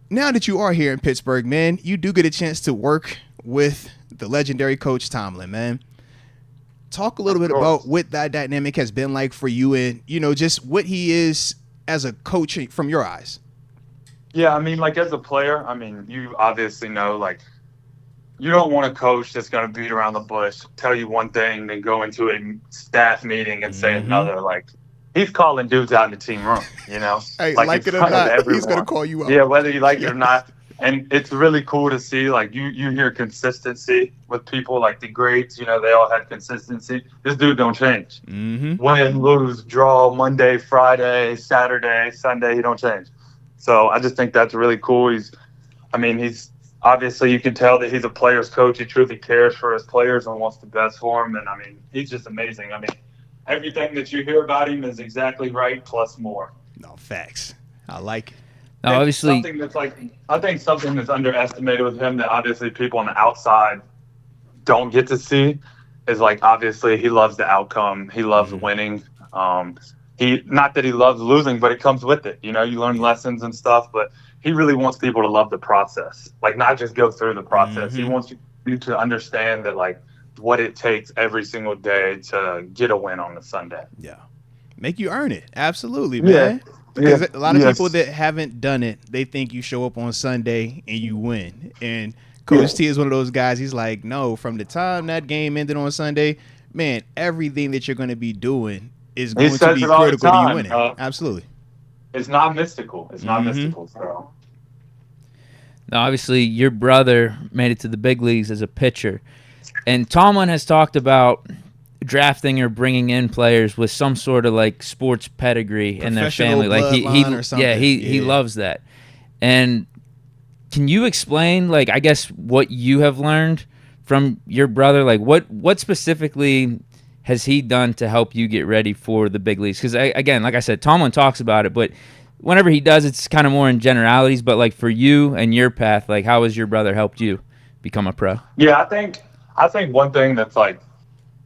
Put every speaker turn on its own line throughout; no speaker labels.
now that you are here in Pittsburgh, man, you do get a chance to work with the legendary Coach Tomlin, man. Talk a little bit about what that dynamic has been like for you and, just what he is as a coach from your eyes.
Yeah, I mean, like as a player, I mean, you obviously know, like, you don't want a coach that's going to beat around the bush, tell you one thing, then go into a staff meeting and say another. Like, he's calling dudes out in the team room,
Hey,
like
it or not, he's going to call you out.
Yeah, whether you like it or not. And it's really cool to see, like, you hear consistency with people, like the greats, they all had consistency. This dude don't change. Win, lose, draw, Monday, Friday, Saturday, Sunday, he don't change. So I just think that's really cool. He's obviously, you can tell that he's a player's coach. He truly cares for his players and wants the best for them. And, I mean, he's just amazing. I mean, everything that you hear about him is exactly right, plus more.
No, facts. I like it.
Now, obviously,
I think something that's underestimated with him that obviously people on the outside don't get to see is, like, obviously he loves the outcome. He loves winning. Not that he loves losing, but it comes with it. You learn lessons and stuff, but he really wants people to love the process, like not just go through the process. He wants you to understand that, like, what it takes every single day to get a win on a Sunday.
Yeah. Make you earn it. Absolutely, man.
Yeah.
Because a lot of people that haven't done it, they think you show up on Sunday and you win. And Coach T is one of those guys. He's like, no, from the time that game ended on Sunday, man, everything that you're going to be doing is going to be critical to you winning. Absolutely.
It's not mystical. It's not mystical. So.
Now, obviously, your brother made it to the big leagues as a pitcher. And Tomlin has talked about drafting or bringing in players with some sort of like sports pedigree in their family. Like he loves that. And can you explain, like, I guess what you have learned from your brother? Like what specifically has he done to help you get ready for the big leagues? Because again, like I said, Tomlin talks about it, but whenever he does, it's kind of more in generalities. But like for you and your path, like how has your brother helped you become a pro?
Yeah, I think one thing that's like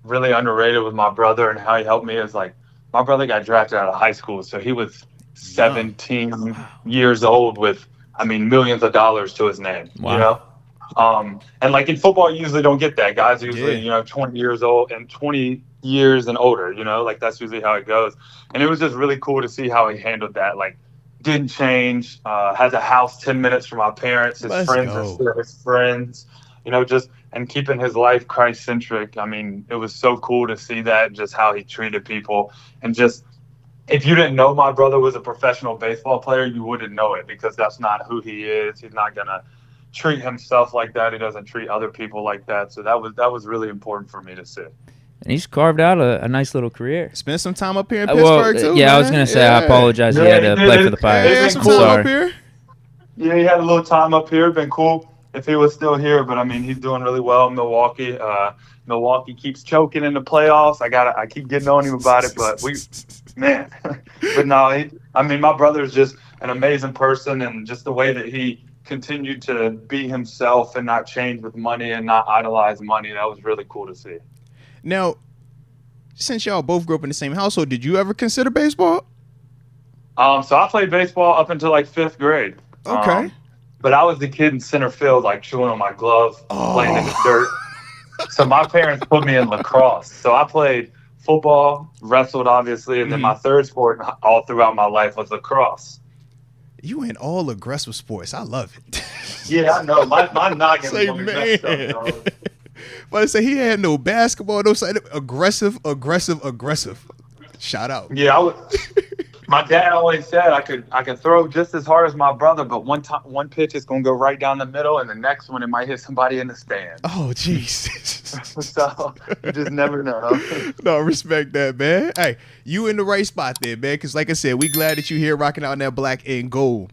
really underrated with my brother and how he helped me is, like, my brother got drafted out of high school, so he was 17 years old with, I mean, millions of dollars to his name.
Wow.
And like in football, you usually don't get that. Guys usually 20 years old and 20 years and older, like that's usually how it goes. And it was just really cool to see how he handled that. Like, didn't change, has a house 10 minutes from my parents. His friends are still his friends, and keeping his life Christ-centric. I mean, it was so cool to see that, just how he treated people. And just, if you didn't know my brother was a professional baseball player, you wouldn't know it, because that's not who he is. He's not going to treat himself like that. He doesn't treat other people like that. So that was really important for me to see.
And he's carved out a nice little career.
Spent some time up here in Pittsburgh, too.
Yeah,
man.
I was going to say, I apologize. He had to play for the Pirates.
Some time up here.
Yeah, he had a little time up here. Been cool if he was still here, but I mean, he's doing really well in Milwaukee. Milwaukee keeps choking in the playoffs. I keep getting on him about it, but but no, my brother's just an amazing person, and just the way that he continued to be himself and not change with money and not idolize money, that was really cool to see.
Now, since y'all both grew up in the same household, did you ever consider baseball?
So I played baseball up until like 5th grade.
Okay.
But I was the kid in center field, like chewing on my glove, playing in the dirt. So my parents put me in lacrosse. So I played football, wrestled, obviously, and then my third sport all throughout my life was lacrosse.
You in all aggressive sports. I love it.
Yeah, I know. My noggin was going to be messed up, dog.
But I say he had no basketball, no side. Aggressive. Shout out.
Yeah, my dad always said I could throw just as hard as my brother, but one pitch is gonna go right down the middle, and the next one it might hit somebody in the stand.
Oh, jeez.
So you just never know.
No, respect that, man. Hey, you in the right spot there, man. Because like I said, we glad that you here rocking out in that black and gold.